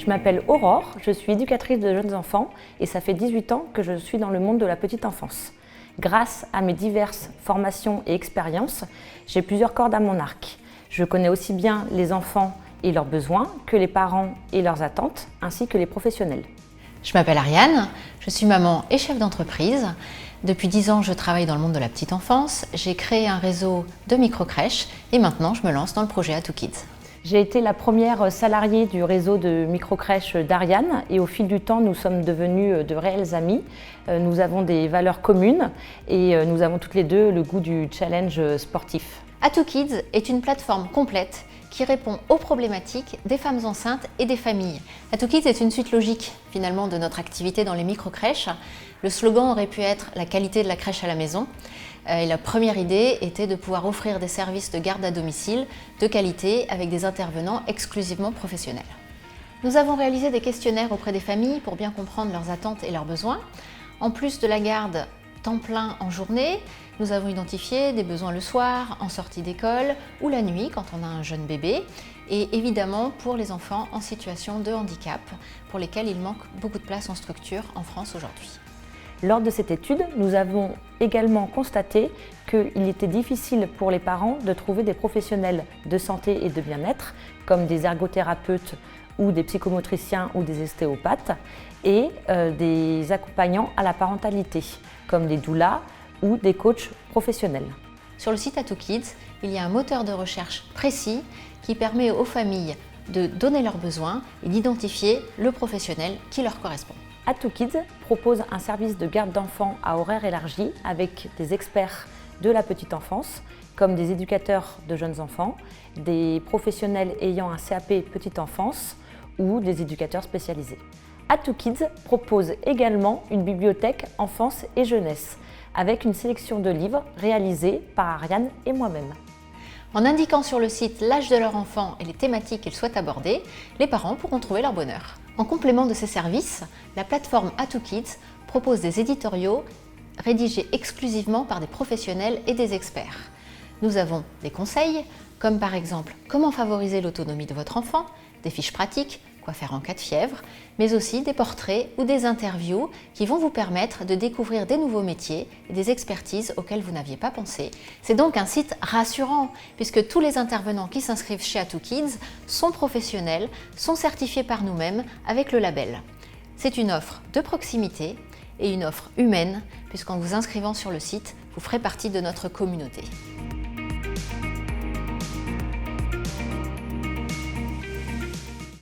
Je m'appelle Aurore, je suis éducatrice de jeunes enfants et ça fait 18 ans que je suis dans le monde de la petite enfance. Grâce à mes diverses formations et expériences, j'ai plusieurs cordes à mon arc. Je connais aussi bien les enfants et leurs besoins que les parents et leurs attentes, ainsi que les professionnels. Je m'appelle Ariane, je suis maman et chef d'entreprise. Depuis 10 ans, je travaille dans le monde de la petite enfance. J'ai créé un réseau de microcrèches et maintenant, je me lance dans le projet A2Kids. J'ai été la première salariée du réseau de microcrèches d'Ariane et au fil du temps, nous sommes devenus de réels amis. Nous avons des valeurs communes et nous avons toutes les deux le goût du challenge sportif. A2Kids est une plateforme complète qui répond aux problématiques des femmes enceintes et des familles. A2Kids est une suite logique finalement de notre activité dans les microcrèches. Le slogan aurait pu être la qualité de la crèche à la maison. Et la première idée était de pouvoir offrir des services de garde à domicile de qualité avec des intervenants exclusivement professionnels. Nous avons réalisé des questionnaires auprès des familles pour bien comprendre leurs attentes et leurs besoins. En plus de la garde temps plein en journée, nous avons identifié des besoins le soir, en sortie d'école ou la nuit quand on a un jeune bébé et évidemment pour les enfants en situation de handicap pour lesquels il manque beaucoup de place en structure en France aujourd'hui. Lors de cette étude, nous avons également constaté qu'il était difficile pour les parents de trouver des professionnels de santé et de bien-être, comme des ergothérapeutes ou des psychomotriciens ou des ostéopathes, et des accompagnants à la parentalité, comme des doulas ou des coachs professionnels. Sur le site A2Kids, il y a un moteur de recherche précis qui permet aux familles de donner leurs besoins et d'identifier le professionnel qui leur correspond. A2Kids propose un service de garde d'enfants à horaire élargi avec des experts de la petite enfance, comme des éducateurs de jeunes enfants, des professionnels ayant un CAP petite enfance ou des éducateurs spécialisés. A2Kids propose également une bibliothèque enfance et jeunesse, avec une sélection de livres réalisés par Ariane et moi-même. En indiquant sur le site l'âge de leur enfant et les thématiques qu'ils souhaitent aborder, les parents pourront trouver leur bonheur. En complément de ces services, la plateforme A2Kids propose des éditoriaux rédigés exclusivement par des professionnels et des experts. Nous avons des conseils, comme par exemple comment favoriser l'autonomie de votre enfant, des fiches pratiques, quoi faire en cas de fièvre, mais aussi des portraits ou des interviews qui vont vous permettre de découvrir des nouveaux métiers et des expertises auxquelles vous n'aviez pas pensé. C'est donc un site rassurant puisque tous les intervenants qui s'inscrivent chez A2Kids sont professionnels, sont certifiés par nous-mêmes avec le label. C'est une offre de proximité et une offre humaine puisqu'en vous inscrivant sur le site, vous ferez partie de notre communauté.